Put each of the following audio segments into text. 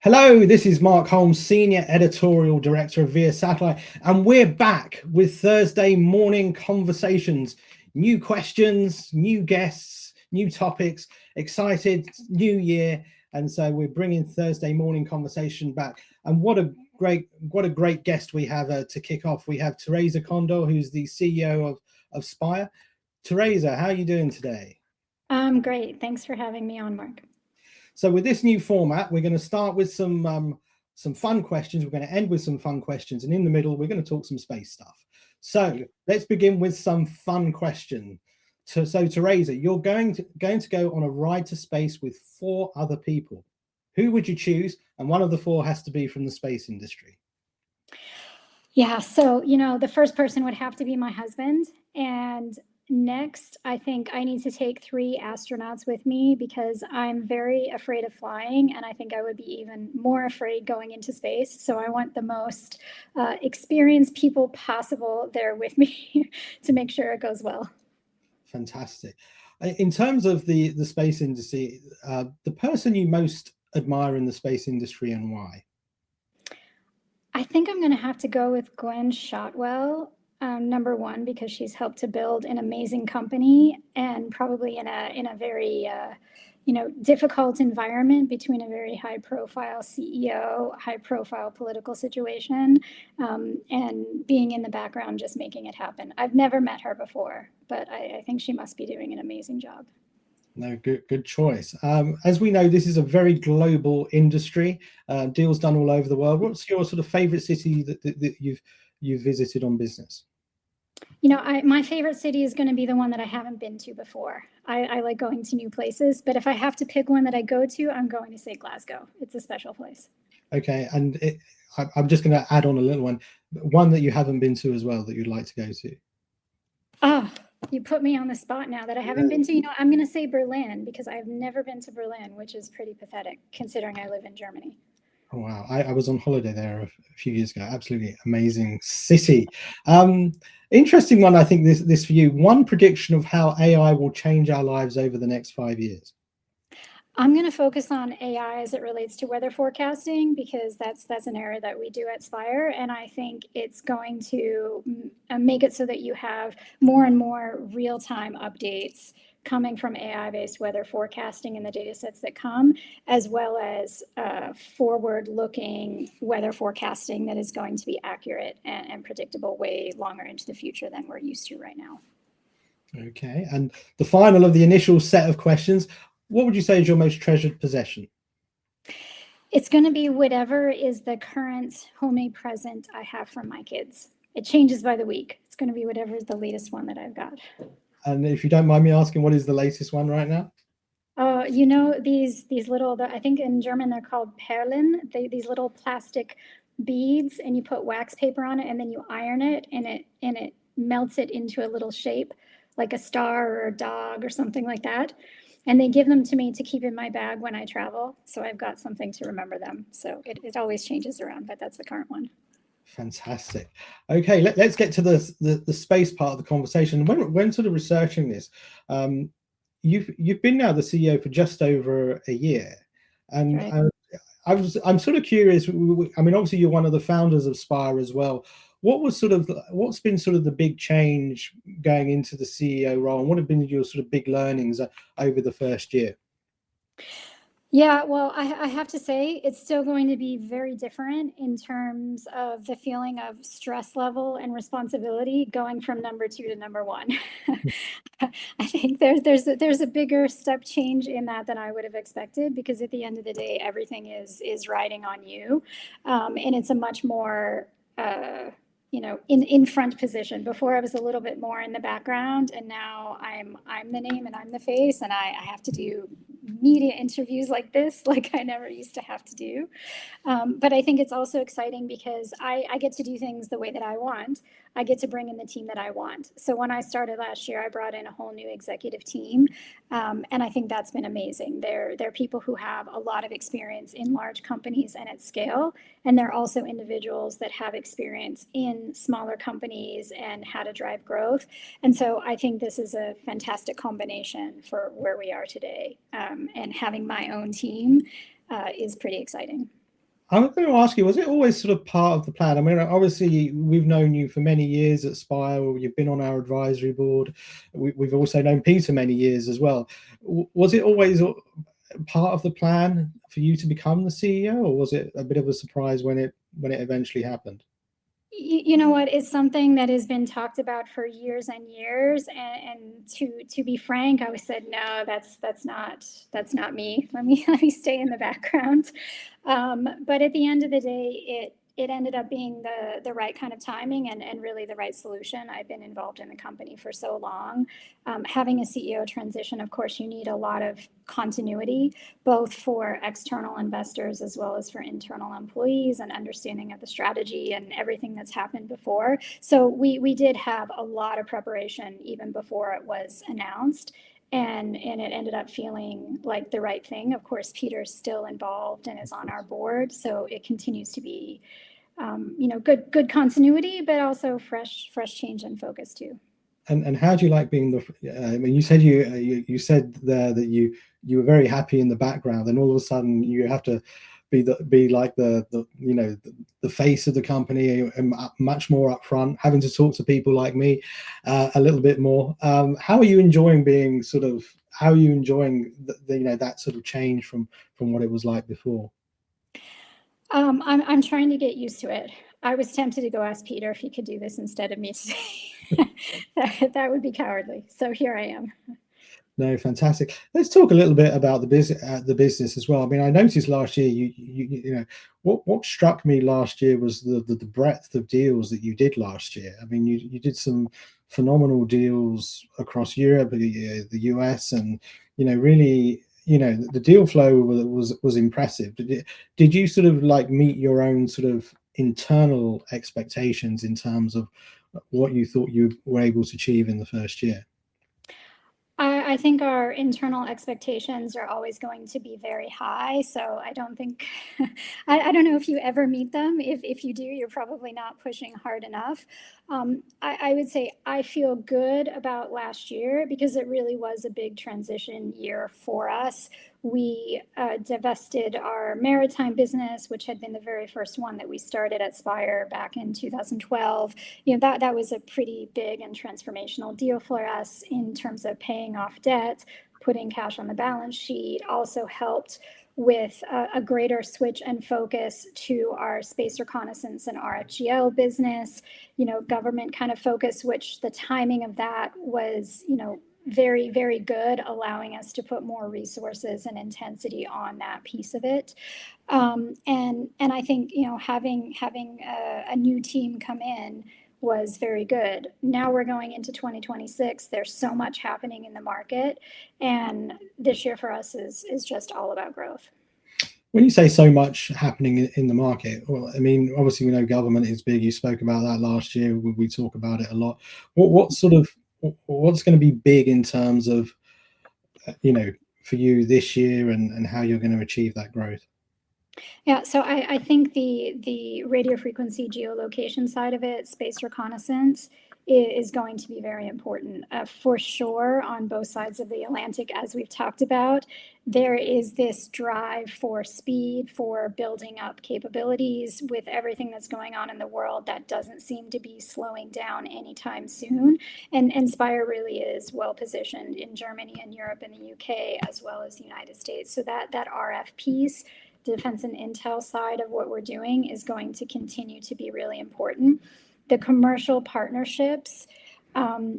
Hello, this is Mark Holmes, Senior Editorial Director of Via Satellite, and we're back with Thursday morning conversations. New questions, new guests, new topics, excited, new year. And so we're bringing Thursday morning conversation back. And what a great guest we have to kick off. We have Theresa Condor, who's the CEO of Spire. Theresa, how are you doing today? Great. Thanks for having me on, Mark. So with this new format, we're going to start with some fun questions. We're going to end with some fun questions. And in the middle, we're going to talk some space stuff. So let's begin with some fun question. So Theresa, you're going to go on a ride to space with 4 other people. Who would you choose? And one of the 4 has to be from the space industry. Yeah, so, the first person would have to be my husband. And next, I think I need to take 3 astronauts with me because I'm very afraid of flying. And I think I would be even more afraid going into space. So I want the most experienced people possible there with me to make sure it goes well. Fantastic. In terms of the space industry, the person you most admire in the space industry and why? I think I'm going to have to go with Gwen Shotwell, number one, because she's helped to build an amazing company and probably in a very difficult environment between a very high profile CEO, high profile political situation, and being in the background just making it happen. I've never met her before, but I think she must be doing an amazing job. No, good choice. As we know, this is a very global industry. Deals done all over the world. What's your sort of favorite city that you've visited on business? My favorite city is going to be the one that I haven't been to before. I like going to new places, but if I have to pick one that I go to, I'm going to say Glasgow. It's a special place. Okay, and I'm just going to add on a little one that you haven't been to as well that you'd like to go to. Oh, you put me on the spot now that I haven't been to. I'm going to say Berlin because I've never been to Berlin, which is pretty pathetic considering I live in Germany. Oh, wow. I was on holiday there a few years ago. Absolutely amazing city. Interesting one, I think, this for you. One prediction of how AI will change our lives over the next 5 years. I'm going to focus on AI as it relates to weather forecasting because that's an area that we do at Spire. And I think it's going to make it so that you have more and more real-time updates coming from AI-based weather forecasting in the data sets that come, as well as forward-looking weather forecasting that is going to be accurate and predictable way longer into the future than we're used to right now. Okay, and the final of the initial set of questions, what would you say is your most treasured possession? It's going to be whatever is the current homemade present I have from my kids. It changes by the week. It's going to be whatever is the latest one that I've got. And if you don't mind me asking, what is the latest one right now? These little, I think in German they're called Perlen. These little plastic beads, and you put wax paper on it, and then you iron it, and it melts it into a little shape, like a star or a dog or something like that. And they give them to me to keep in my bag when I travel. So I've got something to remember them. So it always changes around, but that's the current one. Fantastic. Okay, let's get to the space part of the conversation. When sort of researching this, you've been now the CEO for just over a year, and right. I'm sort of curious. I mean, obviously you're one of the founders of Spire as well. What's been sort of the big change going into the CEO role, and what have been your sort of big learnings over the first year? Yeah, well, I have to say it's still going to be very different in terms of the feeling of stress level and responsibility going from number 2 to number 1. I think there's a bigger step change in that than I would have expected, because at the end of the day, everything is riding on you, and it's a much more in front position. Before I was a little bit more in the background, and now I'm the name and I'm the face, and I have to do media interviews like this, like I never used to have to do. But I think it's also exciting because I get to do things the way that I want. I get to bring in the team that I want. So when I started last year, I brought in a whole new executive team. And I think that's been amazing. They're people who have a lot of experience in large companies and at scale. And they're also individuals that have experience in smaller companies and how to drive growth. And so I think this is a fantastic combination for where we are today. And having my own team is pretty exciting. I'm going to ask you, was it always sort of part of the plan? I mean, obviously, we've known you for many years at Spire. You've been on our advisory board. We've also known Peter many years as well. Was it always part of the plan for you to become the CEO, or was it a bit of a surprise when it eventually happened? You know what, it's something that has been talked about for years and years, and to be frank, I always said, no, that's not me. Let me stay in the background. But at the end of the day, it ended up being the right kind of timing and really the right solution. I've been involved in the company for so long. Having a CEO transition, of course, you need a lot of continuity, both for external investors as well as for internal employees, and understanding of the strategy and everything that's happened before. So we did have a lot of preparation even before it was announced. And it ended up feeling like the right thing. Of course, Peter's still involved and is on our board, so it continues to be, good continuity, but also fresh change and focus too. And how do you like being the? I mean, you said you said there that you were very happy in the background, and all of a sudden you have to be like the face of the company, and much more upfront, having to talk to people like me a little bit more. How are you enjoying being sort of? How are you enjoying that sort of change from what it was like before? I'm trying to get used to it. I was tempted to go ask Peter if he could do this instead of me today. That would be cowardly. So here I am. No, fantastic. Let's talk a little bit about the business as well. I mean, I noticed last year you know what struck me last year was the breadth of deals that you did last year. I mean, you did some phenomenal deals across Europe, the US, and really, the deal flow was impressive. Did you sort of like meet your own sort of internal expectations in terms of what you thought you were able to achieve in the first year? I think our internal expectations are always going to be very high. So I don't think, I don't know if you ever meet them. If you do, you're probably not pushing hard enough. I would say I feel good about last year because it really was a big transition year for us. We divested our maritime business, which had been the very first one that we started at Spire back in 2012. That was a pretty big and transformational deal for us in terms of paying off debt, putting cash on the balance sheet. Also helped with a greater switch and focus to our space reconnaissance and RFGL business, government kind of focus, which the timing of that was, very, very good, allowing us to put more resources and intensity on that piece of it. And I think, having a new team come in was very good. Now we're going into 2026. There's so much happening in the market, and this year for us is just all about growth. When you say so much happening in the market, well, I mean, obviously we know government is big. You spoke about that last year. We talk about it a lot. What's going to be big in terms of, for you this year, and how you're going to achieve that growth? Yeah, so I think the radio frequency geolocation side of it, space reconnaissance, is going to be very important for sure on both sides of the Atlantic. As we've talked about, there is this drive for speed, for building up capabilities with everything that's going on in the world that doesn't seem to be slowing down anytime soon. And Spire really is well positioned in Germany and Europe and the UK as well as the United States. So that RF piece, defense and intel side of what we're doing, is going to continue to be really important. The commercial partnerships,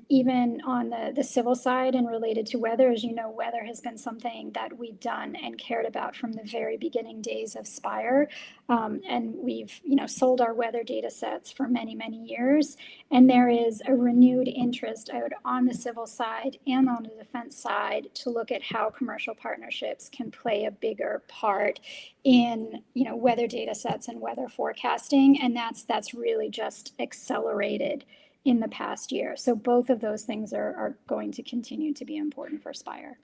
even on the civil side and related to weather, as you know, weather has been something that we've done and cared about from the very beginning days of Spire. And we've, sold our weather data sets for many, many years. And there is a renewed interest out on the civil side and on the defense side to look at how commercial partnerships can play a bigger part in, weather data sets and weather forecasting. And that's really just accelerated in the past year. So both of those things are going to continue to be important for Spire.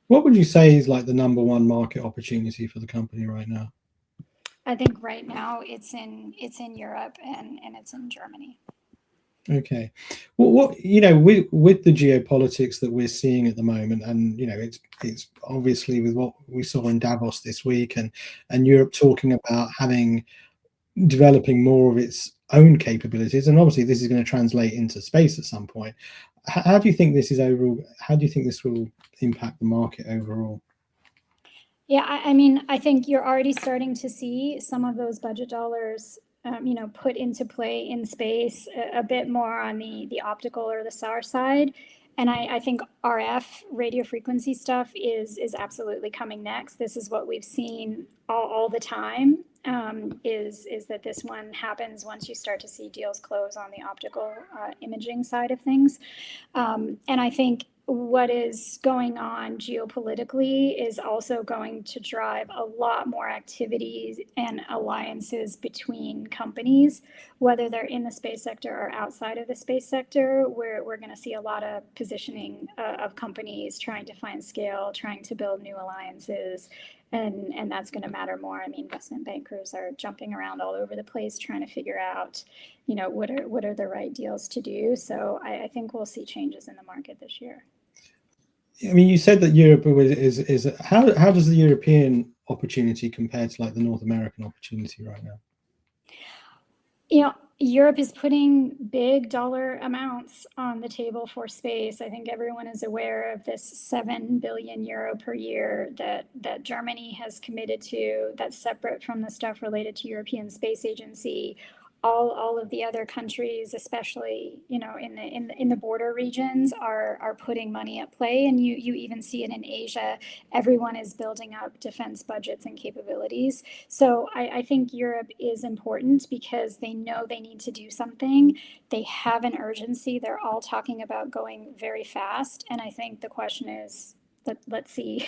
What would you say is like the number one market opportunity for the company right now? I think right now it's in Europe and it's in Germany. Okay. Well, what with the geopolitics that we're seeing at the moment, and it's obviously with what we saw in Davos this week, and Europe talking about developing more of its own capabilities, and obviously this is going to translate into space at some point. How do you think this is overall? How do you think this will impact the market overall? Yeah, I mean, I think you're already starting to see some of those budget dollars, put into play in space a bit more on the optical or the SAR side. And I think RF radio frequency stuff is absolutely coming next. This is what we've seen all the time. Is that this one happens once you start to see deals close on the optical imaging side of things. And I think what is going on geopolitically is also going to drive a lot more activities and alliances between companies, whether they're in the space sector or outside of the space sector, where we're going to see a lot of positioning of companies trying to find scale, trying to build new alliances. And that's going to matter more. I mean, investment bankers are jumping around all over the place trying to figure out, what are the right deals to do. So I think we'll see changes in the market this year. I mean, you said that Europe is how does the European opportunity compare to like the North American opportunity right now? Europe is putting big dollar amounts on the table for space. I think everyone is aware of this 7 billion euro per year that Germany has committed to. That's separate from the stuff related to European Space Agency. All of the other countries, especially in the border regions, are putting money at play, and you even see it in Asia. Everyone is building up defense budgets and capabilities. So I think Europe is important because they know they need to do something. They have an urgency. They're all talking about going very fast, and I think the question is, let's see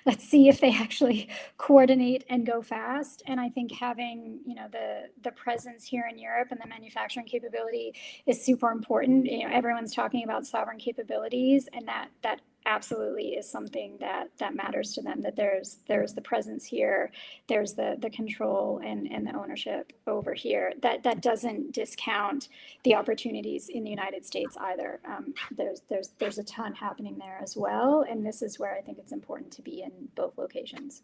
if they actually coordinate and go fast. And I think having the presence here in Europe and the manufacturing capability is super important. Everyone's talking about sovereign capabilities, and that absolutely is something that matters to them, that there's the presence here, there's the control and the ownership over here. That doesn't discount the opportunities in the United States either. There's a ton happening there as well, and this is where I think it's important to be in both locations.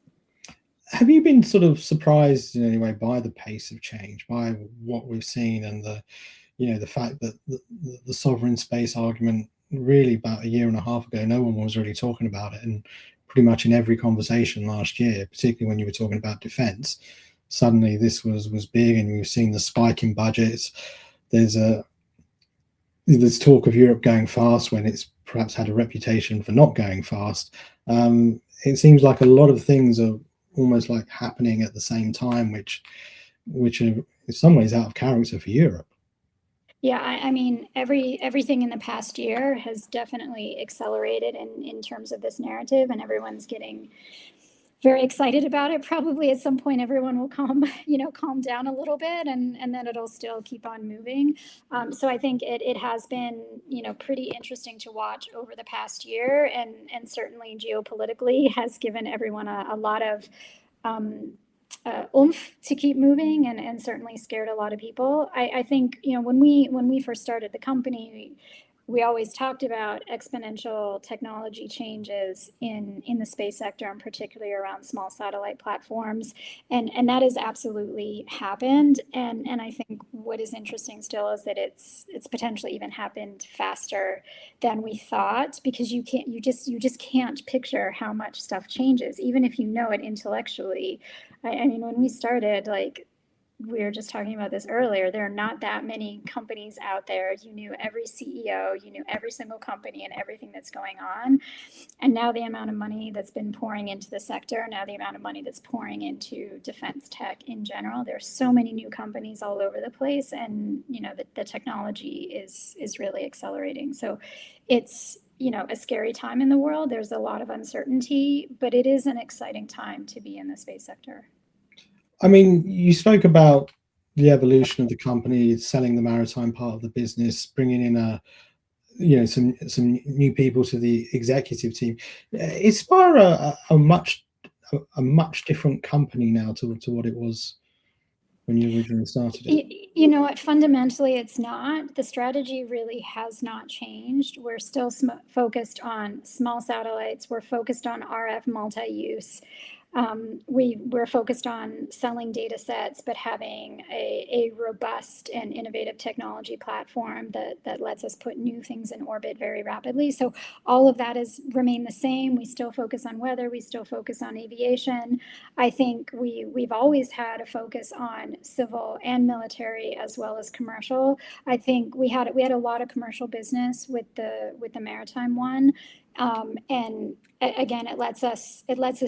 Have you been sort of surprised in any way by the pace of change, by what we've seen, and the fact that the sovereign space argument, really about a year and a half ago, no one was really talking about it, and pretty much in every conversation last year, particularly when you were talking about defense, suddenly this was big, and we've seen the spike in budgets. There's talk of Europe going fast when it's perhaps had a reputation for not going fast. It seems like a lot of things are almost like happening at the same time, which are in some ways out of character for Europe. Yeah, I mean, everything in the past year has definitely accelerated in terms of this narrative, and everyone's getting very excited about it. Probably at some point, everyone will calm down a little bit, and then it'll still keep on moving. So I think it has been, pretty interesting to watch over the past year, and certainly geopolitically has given everyone a lot of oomph to keep moving, and certainly scared a lot of people. I think when we first started the company, we always talked about exponential technology changes in the space sector, and particularly around small satellite platforms, and that has absolutely happened. And I think what is interesting still is that it's potentially even happened faster than we thought, because you just can't picture how much stuff changes, even if you know it intellectually. I mean, when we started, like, we were just talking about this earlier, there are not that many companies out there. You knew every CEO, you knew every single company and everything that's going on. And now the amount of money that's been pouring into the sector, now the amount of money that's pouring into defense tech in general, there's so many new companies all over the place, and the technology is really accelerating. So it's a scary time in the world. There's a lot of uncertainty, but it is an exciting time to be in the space sector. I mean, you spoke about the evolution of the company, selling the maritime part of the business, bringing in some new people to the executive team. Is Spire a much different company now to what it was when you originally started it? You know what? Fundamentally, it's not. The strategy really has not changed. We're still focused on small satellites. We're focused on RF multi-use. We're focused on selling data sets, but having a robust and innovative technology platform that lets us put new things in orbit very rapidly. So all of that has remained the same. We still focus on weather. We still focus on aviation. I think we've always had a focus on civil and military as well as commercial. I think we had a lot of commercial business with the maritime one. And again, it lets us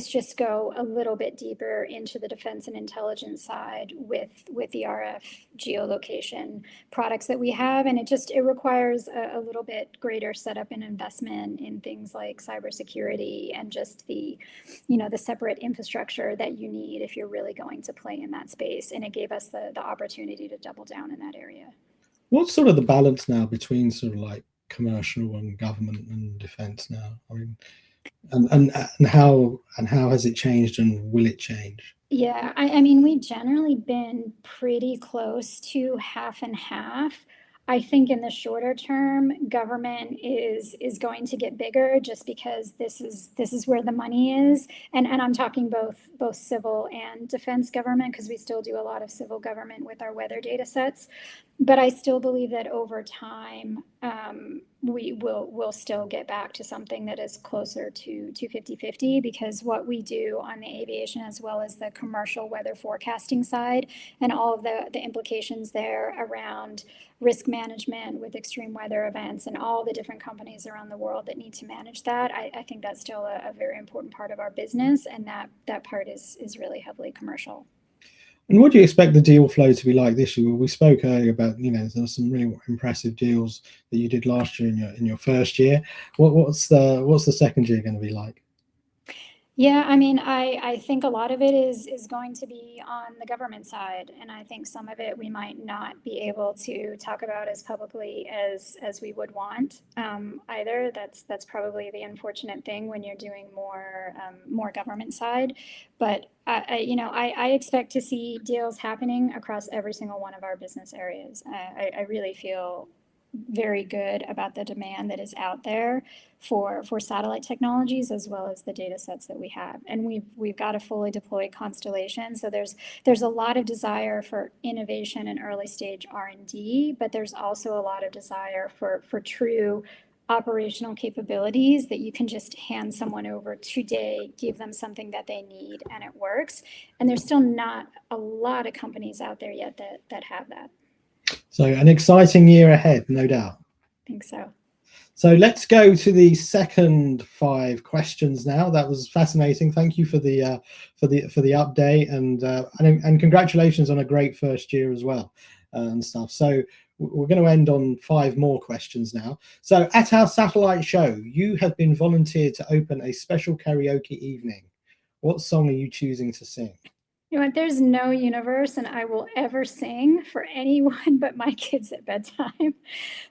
just go a little bit deeper into the defense and intelligence side with the RF geolocation products that we have, and it requires a little bit greater setup and investment in things like cybersecurity and just the separate infrastructure that you need if you're really going to play in that space. And it gave us the opportunity to double down in that area. What's sort of the balance now between sort of like commercial and government and defense now? I mean, and how has it changed, and will it change? Yeah, I mean, we've generally been pretty close to half and half. I think in the shorter term, government is going to get bigger just because this is where the money is. And I'm talking both civil and defense government, because we still do a lot of civil government with our weather data sets. But I still believe that over time, we'll still get back to something that is closer to 50-50, because what we do on the aviation as well as the commercial weather forecasting side and all of the implications there around risk management with extreme weather events and all the different companies around the world that need to manage that, I think that's still a very important part of our business, and that part is really heavily commercial. And what do you expect the deal flow to be like this year? We spoke earlier about, there's some really impressive deals that you did last year in your first year. What's the second year going to be like? Yeah, I mean, I think a lot of it is going to be on the government side, and I think some of it we might not be able to talk about as publicly as we would want either. That's probably the unfortunate thing when you're doing more government side. But I expect to see deals happening across every single one of our business areas. I really feel very good about the demand that is out there for satellite technologies as well as the data sets that we have. And we've got a fully deployed constellation. So there's a lot of desire for innovation and early stage R&D, but there's also a lot of desire for true operational capabilities that you can just hand someone over today, give them something that they need, and it works. And there's still not a lot of companies out there yet that have that. So an exciting year ahead, no doubt. I think so. So let's go to the second 5 questions now. That was fascinating. Thank you for the update, and congratulations on a great first year as well and stuff. So we're going to end on 5 more questions now. So at our satellite show, you have been volunteered to open a special karaoke evening. What song are you choosing to sing? You know what? There's no universe and I will ever sing for anyone but my kids at bedtime.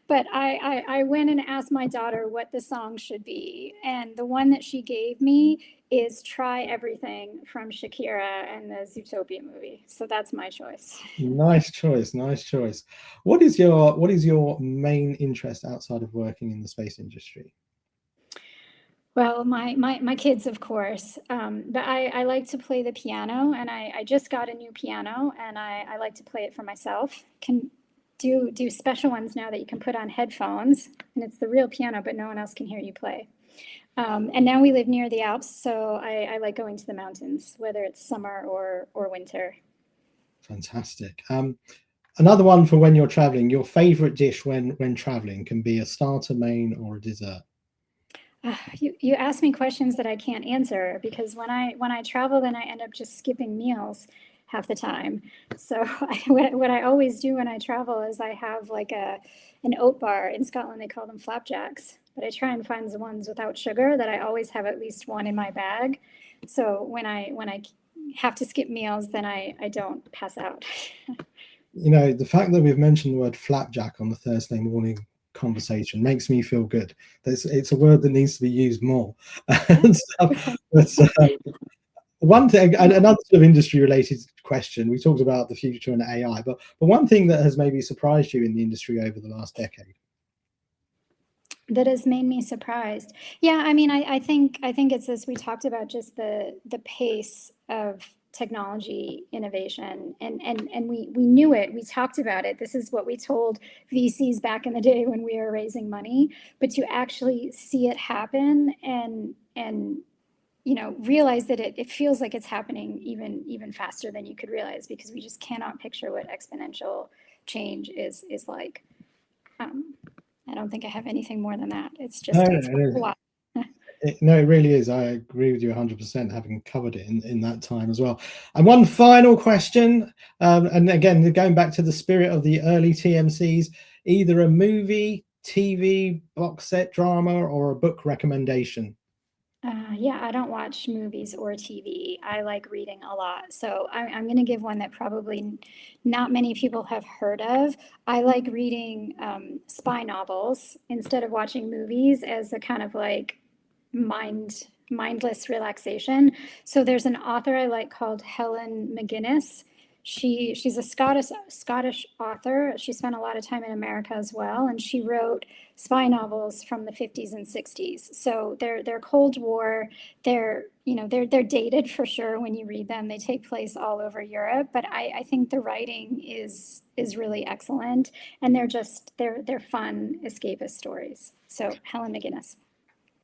But I went and asked my daughter what the song should be. And the one that she gave me is Try Everything from Shakira and the Zootopia movie. So that's my choice. Nice choice. Nice choice. What is your main interest outside of working in the space industry? Well, my kids, of course, but I like to play the piano, and I just got a new piano, and I like to play it for myself. Can do special ones now that you can put on headphones, and it's the real piano, but no one else can hear you play. And now we live near the Alps, so I like going to the mountains, whether it's summer or winter. Fantastic. Another one for when you're traveling. Your favorite dish when traveling can be a starter, main, or a dessert. You ask me questions that I can't answer, because when I travel, then I end up just skipping meals half the time. So what I always do when I travel is I have like an oat bar. In Scotland they call them flapjacks, but I try and find the ones without sugar that I always have at least one in my bag. So when I have to skip meals, then I don't pass out. The fact that we've mentioned the word flapjack on the Thursday morning conversation makes me feel good. It's a word that needs to be used more. But, one thing, another sort of industry related question, we talked about the future and AI, but one thing that has maybe surprised you in the industry over the last decade? That has made me surprised. Yeah, I mean, I think it's this, we talked about just the pace of technology innovation, and we knew it, we talked about it. This is what we told VCs back in the day when we were raising money, but to actually see it happen and realize that it feels like it's happening even faster than you could realize, because we just cannot picture what exponential change is like. I don't think I have anything more than that. It's just a lot. No, it really is. I agree with you 100%, having covered it in that time as well. And one final question, and again, going back to the spirit of the early TMCs, either a movie, TV, box set, drama, or a book recommendation. Yeah, I don't watch movies or TV. I like reading a lot. So I'm going to give one that probably not many people have heard of. I like reading spy novels instead of watching movies, as a kind of like mindless relaxation. So there's an author I like called Helen McGuinness. She's a Scottish author. She spent a lot of time in America as well, and she wrote spy novels from the 50s and 60s. So they're Cold War. They're dated for sure when you read them. They take place all over Europe, but I think the writing is really excellent, and they're fun escapist stories. So Helen McGuinness.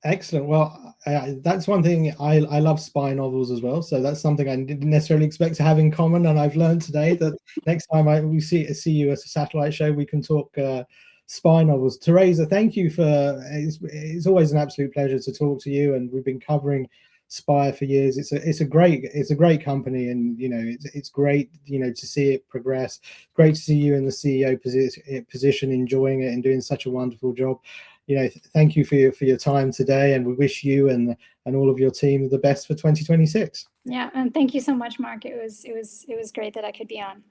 Excellent. Well, that's one thing. I love spy novels as well. So that's something I didn't necessarily expect to have in common. And I've learned today that next time we see you at a satellite show, we can talk spy novels. Theresa, thank you it's always an absolute pleasure to talk to you. And we've been covering Spire for years. It's a great company, and it's great to see it progress. Great to see you in the CEO position, enjoying it and doing such a wonderful job. Thank you for your time today, and we wish you and all of your team the best for 2026. Yeah, and thank you so much, Mark. It was great that I could be on.